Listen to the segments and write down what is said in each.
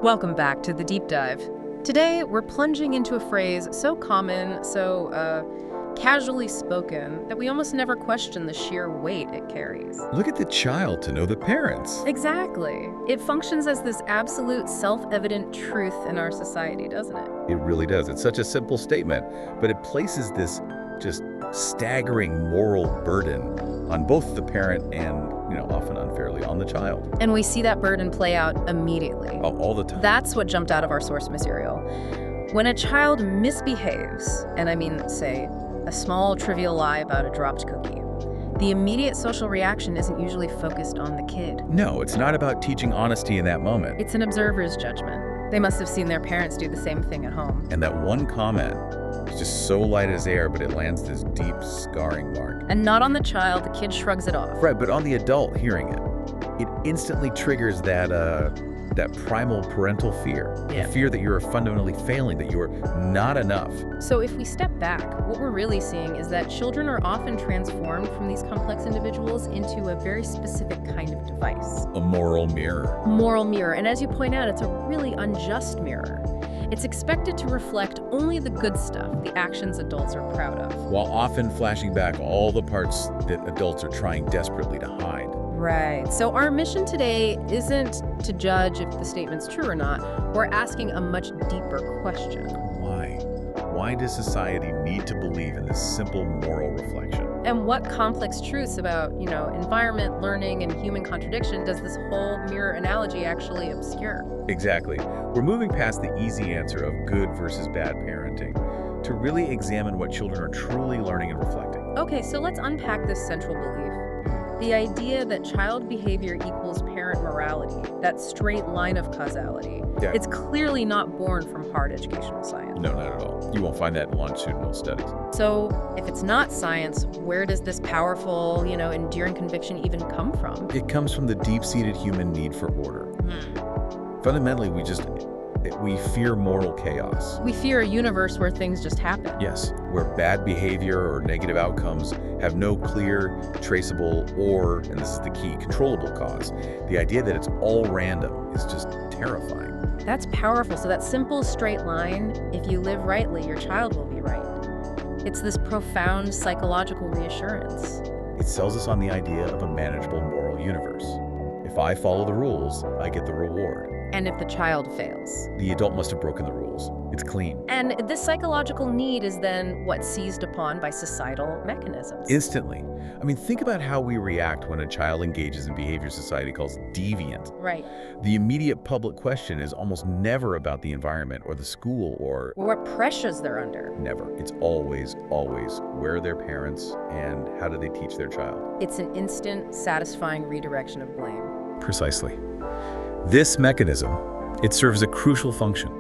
Welcome back to The Deep Dive. Today, we're plunging into a phrase so common, casually spoken, that we almost never question the sheer weight it carries. Look at the child to know the parents. Exactly. It functions as this absolute self-evident truth in our society, doesn't it? It really does. It's such a simple statement, but it places this just staggering moral burden on both the parent and, often unfairly, on the child. And we see that burden play out immediately. All the time. That's what jumped out of our source material. When a child misbehaves, and I mean, say, a small trivial lie about a dropped cookie, the immediate social reaction isn't usually focused on the kid. No, it's not about teaching honesty in that moment. It's an observer's judgment. They must have seen their parents do the same thing at home. And that one comment is just so light as air, but it lands this deep, scarring mark. And not on the child, the kid shrugs it off. Right, but on the adult hearing it, it instantly triggers that primal parental fear. Yeah. The fear that you're fundamentally failing, that you're not enough. So if we step back, what we're really seeing is that children are often transformed from these complex individuals into a very specific kind of device. A moral mirror. Moral mirror. And as you point out, it's a really unjust mirror. It's expected to reflect only the good stuff, the actions adults are proud of. While often flashing back all the parts that adults are trying desperately to hide. Right. So our mission today isn't to judge if the statement's true or not. We're asking a much deeper question. Why? Why does society need to believe in this simple moral reflection? And what complex truths about, environment, learning, and human contradiction does this whole mirror analogy actually obscure? Exactly. We're moving past the easy answer of good versus bad parenting to really examine what children are truly learning and reflecting. Okay, so let's unpack this central belief. The idea that child behavior equals parent morality, that straight line of causality, Yeah. it's clearly not born from hard educational science. No, not at all. You won't find that in longitudinal studies. So if it's not science, where does this powerful, enduring conviction even come from? It comes from the deep-seated human need for order. Fundamentally, we fear moral chaos. We fear a universe where things just happen. Yes, where bad behavior or negative outcomes have no clear, traceable, or, and this is the key, controllable cause. The idea that it's all random is just terrifying. That's powerful. So that simple straight line, if you live rightly, your child will be right. It's this profound psychological reassurance. It sells us on the idea of a manageable moral universe. If I follow the rules, I get the reward. And if the child fails? The adult must have broken the rules. It's clean. And this psychological need is then seized upon by societal mechanisms. Instantly. I mean, think about how we react when a child engages in behavior society calls deviant. Right. The immediate public question is almost never about the environment or the school or what pressures they're under. never. It's always, always where are their parents and how do they teach their child? It's an instant, satisfying redirection of blame. Precisely. This mechanism, it serves a crucial function.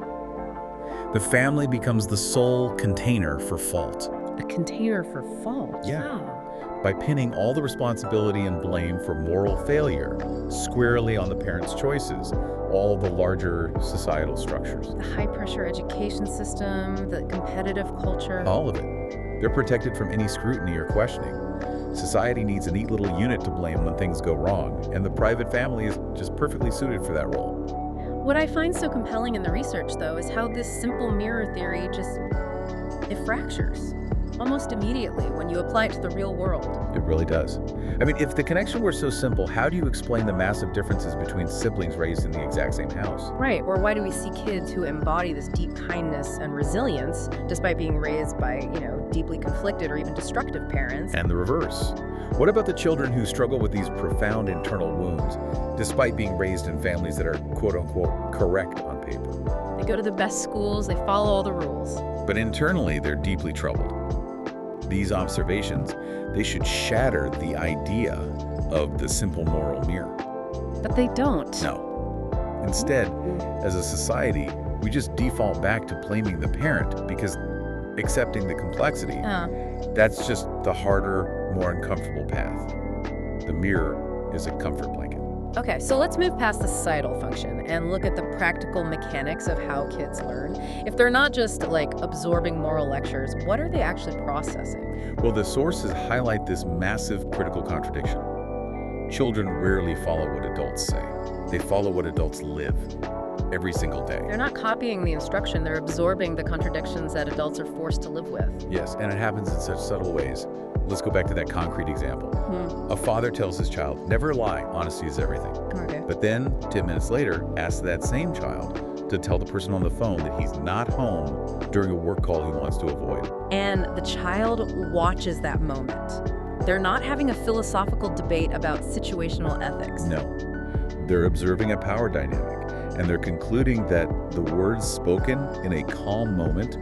The family becomes the sole container for fault. A container for fault? Yeah. Wow. By pinning all the responsibility and blame for moral failure squarely on the parents' choices, all the larger societal structures. The high-pressure education system, the competitive culture. All of it. They're protected from any scrutiny or questioning. Society needs a neat little unit to blame when things go wrong, and the private family is just perfectly suited for that role. What I find so compelling in the research, though, is how this simple mirror theory it fractures almost immediately when you apply it to the real world. It really does. I mean, if the connection were so simple, how do you explain the massive differences between siblings raised in the exact same house? Right, or why do we see kids who embody this deep kindness and resilience despite being raised by, deeply conflicted or even destructive parents? And the reverse. What about the children who struggle with these profound internal wounds, despite being raised in families that are quote-unquote correct on paper? They go to the best schools, they follow all the rules. But internally, they're deeply troubled. These observations, they should shatter the idea of the simple moral mirror. But they don't. No. Instead, as a society, we just default back to blaming the parent because accepting the complexity, that's just the harder, more uncomfortable path. The mirror is a comfort blanket. Okay, so let's move past the societal function and look at the practical mechanics of how kids learn. If they're not just absorbing moral lectures, what are they actually processing? Well, the sources highlight this massive critical contradiction. Children rarely follow what adults say. They follow what adults live. every single day. They're not copying the instruction, they're absorbing the contradictions that adults are forced to live with. Yes, and it happens in such subtle ways. Let's go back to that concrete example. A father tells his child, never lie, honesty is everything. Okay. But then, 10 minutes later, asks that same child to tell the person on the phone that he's not home during a work call he wants to avoid. And the child watches that moment. They're not having a philosophical debate about situational ethics. No. They're observing a power dynamic, and they're concluding that the words spoken in a calm moment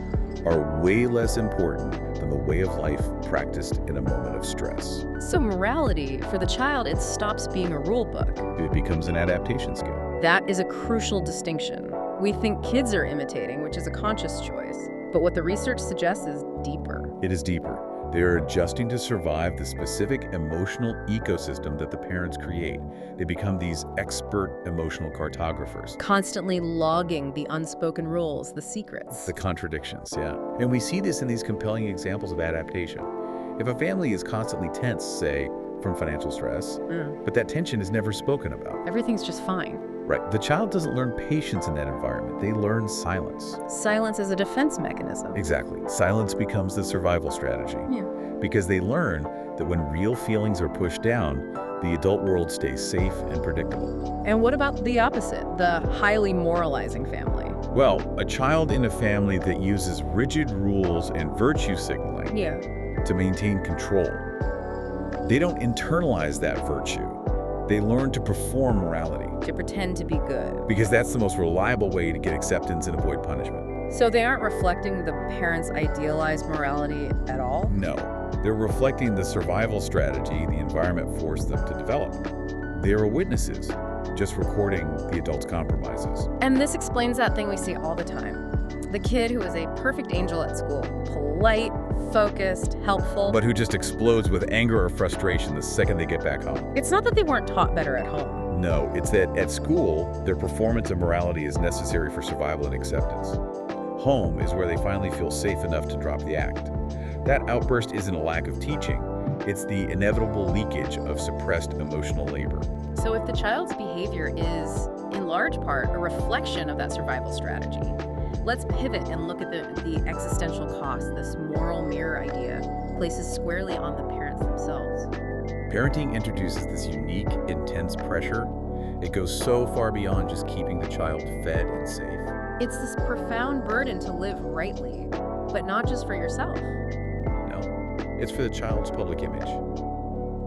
are way less important than the way of life practiced in a moment of stress. So morality, for the child, it stops being a rule book. It becomes an adaptation skill. That is a crucial distinction. We think kids are imitating, which is a conscious choice. But what the research suggests is deeper. It is deeper. They are adjusting to survive the specific emotional ecosystem that the parents create. They become these expert emotional cartographers. Constantly logging the unspoken rules, the secrets. The contradictions, yeah. And we see this in these compelling examples of adaptation. If a family is constantly tense, say, from financial stress, but that tension is never spoken about. Everything's just fine. Right. The child doesn't learn patience in that environment. They learn silence. Silence is a defense mechanism. Exactly. Silence becomes the survival strategy. Yeah. Because they learn that when real feelings are pushed down, the adult world stays safe and predictable. And what about the opposite, the highly moralizing family? Well, a child in a family that uses rigid rules and virtue signaling to maintain control. They don't internalize that virtue. They learn to perform morality. To pretend to be good. Because that's the most reliable way to get acceptance and avoid punishment. So they aren't reflecting the parents' idealized morality at all? No. They're reflecting the survival strategy the environment forced them to develop. They are witnesses, just recording the adult's compromises. And this explains that thing we see all the time. The kid who is a perfect angel at school, polite, focused, helpful. But who just explodes with anger or frustration the second they get back home. It's not that they weren't taught better at home. No, it's that at school, their performance and morality is necessary for survival and acceptance. Home is where they finally feel safe enough to drop the act. That outburst isn't a lack of teaching. It's the inevitable leakage of suppressed emotional labor. So if the child's behavior is, in large part, a reflection of that survival strategy, let's pivot and look at the existential cost this moral mirror idea places squarely on the parents themselves. Parenting introduces this unique, intense pressure. It goes so far beyond just keeping the child fed and safe. It's this profound burden to live rightly, but not just for yourself. No, it's for the child's public image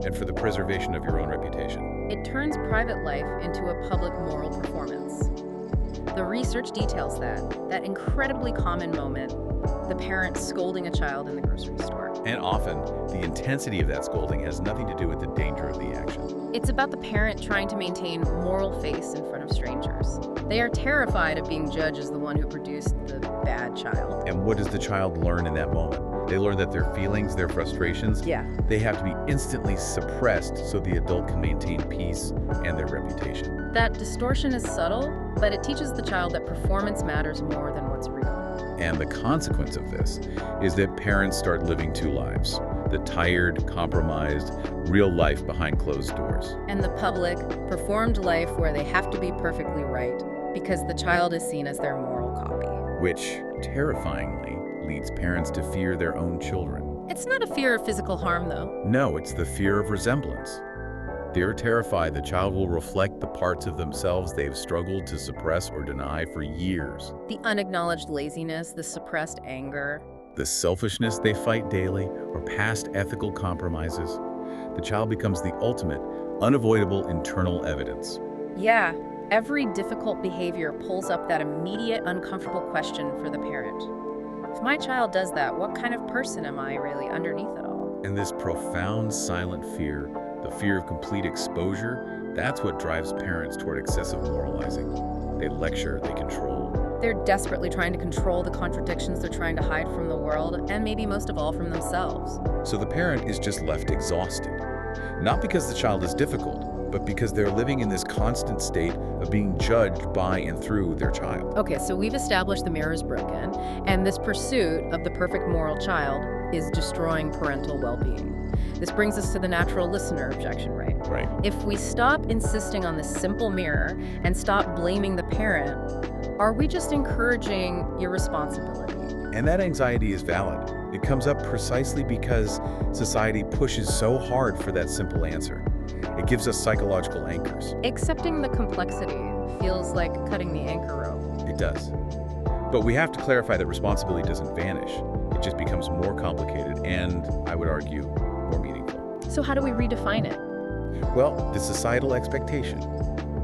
and for the preservation of your own reputation. It turns private life into a public moral performance. The research details that incredibly common moment, the parent scolding a child in the grocery store. And often, the intensity of that scolding has nothing to do with the danger of the action. It's about the parent trying to maintain moral face in front of strangers. They are terrified of being judged as the one who produced the bad child. And what does the child learn in that moment? They learn that their feelings, their frustrations, they have to be instantly suppressed so the adult can maintain peace and their reputation. That distortion is subtle, but it teaches the child that performance matters more than what's real. And the consequence of this is that parents start living two lives. The tired, compromised, real life behind closed doors. And the public, performed life where they have to be perfectly right because the child is seen as their moral copy. Which, terrifyingly, leads parents to fear their own children. It's not a fear of physical harm, though. No, it's the fear of resemblance. They're terrified the child will reflect the parts of themselves they've struggled to suppress or deny for years. The unacknowledged laziness, the suppressed anger. The selfishness they fight daily, or past ethical compromises. The child becomes the ultimate, unavoidable internal evidence. Yeah, every difficult behavior pulls up that immediate, uncomfortable question for the parent. If my child does that, what kind of person am I really underneath it all? And this profound, silent fear, the fear of complete exposure, that's what drives parents toward excessive moralizing. They lecture, they control. They're desperately trying to control the contradictions they're trying to hide from the world, and maybe most of all from themselves. So the parent is just left exhausted. Not because the child is difficult, but because they're living in this constant state of being judged by and through their child. Okay, so we've established the mirror is broken, and this pursuit of the perfect moral child is destroying parental well-being. This brings us to the natural listener objection, right? Right. If we stop insisting on this simple mirror and stop blaming the parent, are we just encouraging irresponsibility? And that anxiety is valid. It comes up precisely because society pushes so hard for that simple answer. It gives us psychological anchors. Accepting the complexity feels like cutting the anchor rope. It does. But we have to clarify that responsibility doesn't vanish. It just becomes more complicated and, I would argue, more meaningful. So how do we redefine it? Well, the societal expectation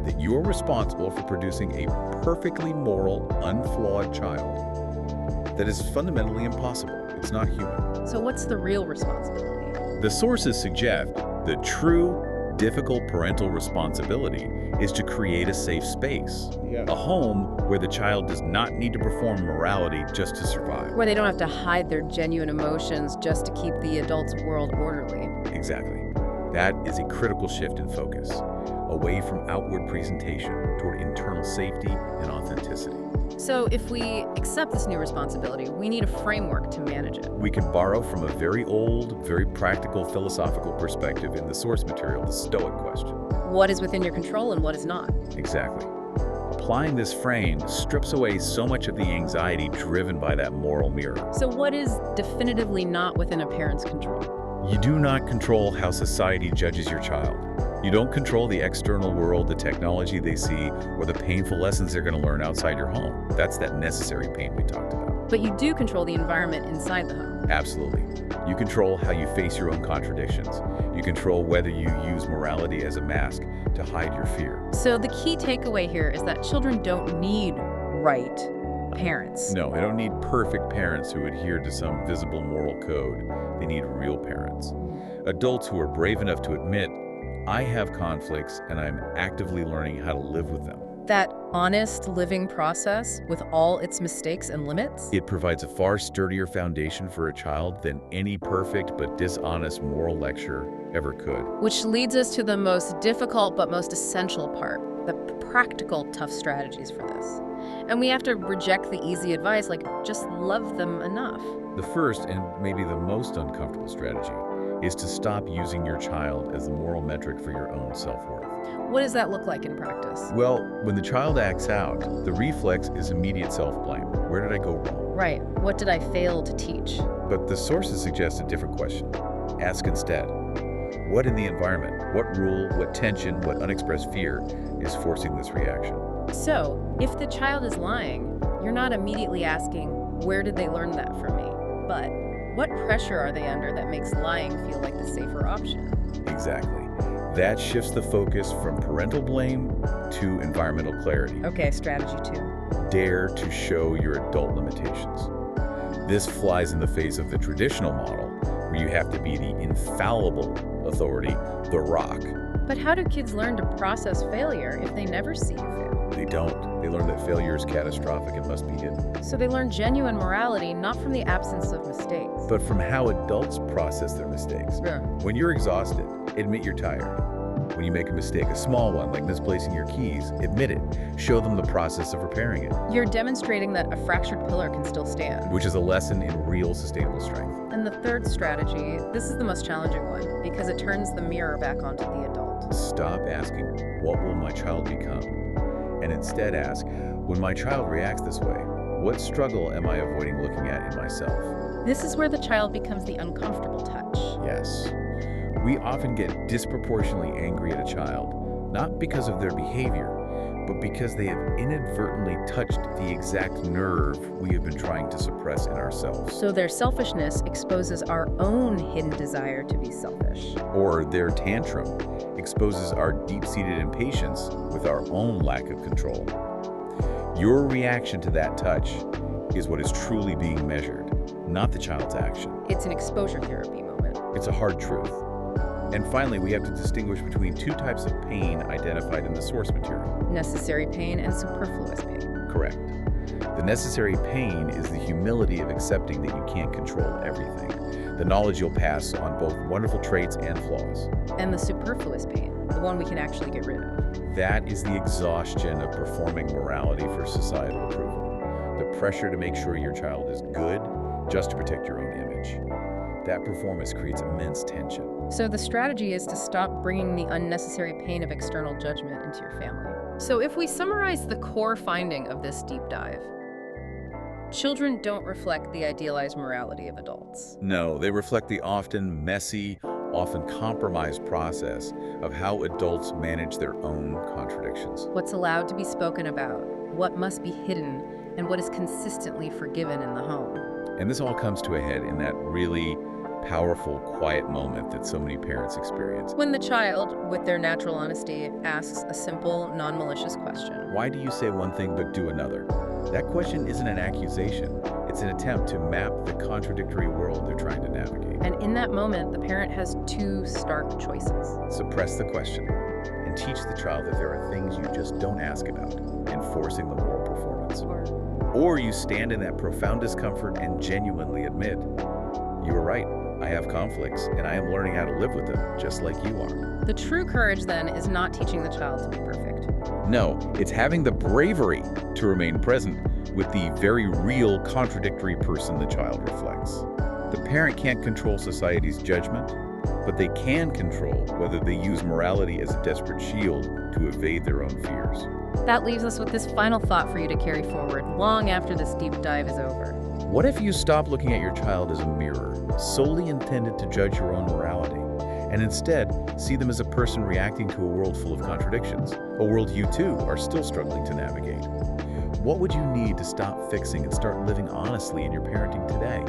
that you're responsible for producing a perfectly moral, unflawed child, that is fundamentally impossible. It's not human. So what's the real responsibility? The sources suggest the true, difficult parental responsibility is to create a safe space, a home where the child does not need to perform morality just to survive. Where they don't have to hide their genuine emotions just to keep the adult's world orderly. Exactly. That is a critical shift in focus, away from outward presentation toward internal safety and authenticity. So if we accept this new responsibility, we need a framework to manage it. We can borrow from a very old, very practical philosophical perspective in the source material, the Stoic question. What is within your control and what is not? Exactly. Applying this frame strips away so much of the anxiety driven by that moral mirror. So what is definitively not within a parent's control? You do not control how society judges your child. You don't control the external world, the technology they see, or the painful lessons they're going to learn outside your home. That's that necessary pain we talked about. But you do control the environment inside the home. Absolutely. You control how you face your own contradictions. You control whether you use morality as a mask to hide your fear. So the key takeaway here is that children don't need right parents. No, they don't need perfect parents who adhere to some visible moral code. They need real parents. Adults who are brave enough to admit, I have conflicts and I'm actively learning how to live with them. That honest living process with all its mistakes and limits? It provides a far sturdier foundation for a child than any perfect but dishonest moral lecture ever could. Which leads us to the most difficult but most essential part, the practical tough strategies for this. And we have to reject the easy advice like just love them enough. The first and maybe the most uncomfortable strategy is to stop using your child as the moral metric for your own self-worth. What does that look like in practice? Well, when the child acts out, the reflex is immediate self-blame. Where did I go wrong? Right. What did I fail to teach? But the sources suggest a different question. Ask instead, what in the environment, what rule, what tension, what unexpressed fear is forcing this reaction? So, if the child is lying, you're not immediately asking, where did they learn that from me? But what pressure are they under that makes lying feel like the safer option? Exactly. That shifts the focus from parental blame to environmental clarity. Okay, strategy 2. Dare to show your adult limitations. This flies in the face of the traditional model, where you have to be the infallible authority, the rock. But how do kids learn to process failure if they never see you fail? They don't. They learn that failure is catastrophic and must be hidden. So they learn genuine morality not from the absence of mistakes, But from how adults process their mistakes. Yeah. When you're exhausted, admit you're tired. When you make a mistake, a small one like misplacing your keys, admit it. Show them the process of repairing it, You're demonstrating that a fractured pillar can still stand. which is a lesson in real sustainable strength. And the third strategy, this is the most challenging one because it turns the mirror back onto the adult. Stop asking, what will my child become? And instead ask, when my child reacts this way, what struggle am I avoiding looking at in myself? This is where the child becomes the uncomfortable touch. Yes. We often get disproportionately angry at a child, not because of their behavior, but because they have inadvertently touched the exact nerve we have been trying to suppress in ourselves. So their selfishness exposes our own hidden desire to be selfish. Or their tantrum exposes our deep-seated impatience with our own lack of control. Your reaction to that touch is what is truly being measured, not the child's action. It's an exposure therapy moment. It's a hard truth. And finally, we have to distinguish between two types of pain identified in the source material. Necessary pain and superfluous pain. Correct. The necessary pain is the humility of accepting that you can't control everything, the knowledge you'll pass on both wonderful traits and flaws. And the superfluous pain, the one we can actually get rid of. That is the exhaustion of performing morality for societal approval, the pressure to make sure your child is good just to protect your own image. That performance creates immense tension. So the strategy is to stop bringing the unnecessary pain of external judgment into your family. So if we summarize the core finding of this deep dive, children don't reflect the idealized morality of adults. No, they reflect the often messy, often compromised process of how adults manage their own contradictions. What's allowed to be spoken about, what must be hidden, and what is consistently forgiven in the home. And this all comes to a head in that really powerful, quiet moment that so many parents experience. When the child, with their natural honesty, asks a simple, non-malicious question. Why do you say one thing but do another? That question isn't an accusation. It's an attempt to map the contradictory world they're trying to navigate. And in that moment, the parent has two stark choices. Suppress the question and teach the child that there are things you just don't ask about, enforcing the moral performance. Or you stand in that profound discomfort and genuinely admit, you were right. I have conflicts, and I am learning how to live with them, just like you are. The true courage, then, is not teaching the child to be perfect. No, it's having the bravery to remain present with the very real contradictory person the child reflects. The parent can't control society's judgment, but they can control whether they use morality as a desperate shield to evade their own fears. That leaves us with this final thought for you to carry forward long after this deep dive is over. What if you stop looking at your child as a mirror, solely intended to judge your own morality, and instead see them as a person reacting to a world full of contradictions, a world you too are still struggling to navigate? What would you need to stop fixing and start living honestly in your parenting today?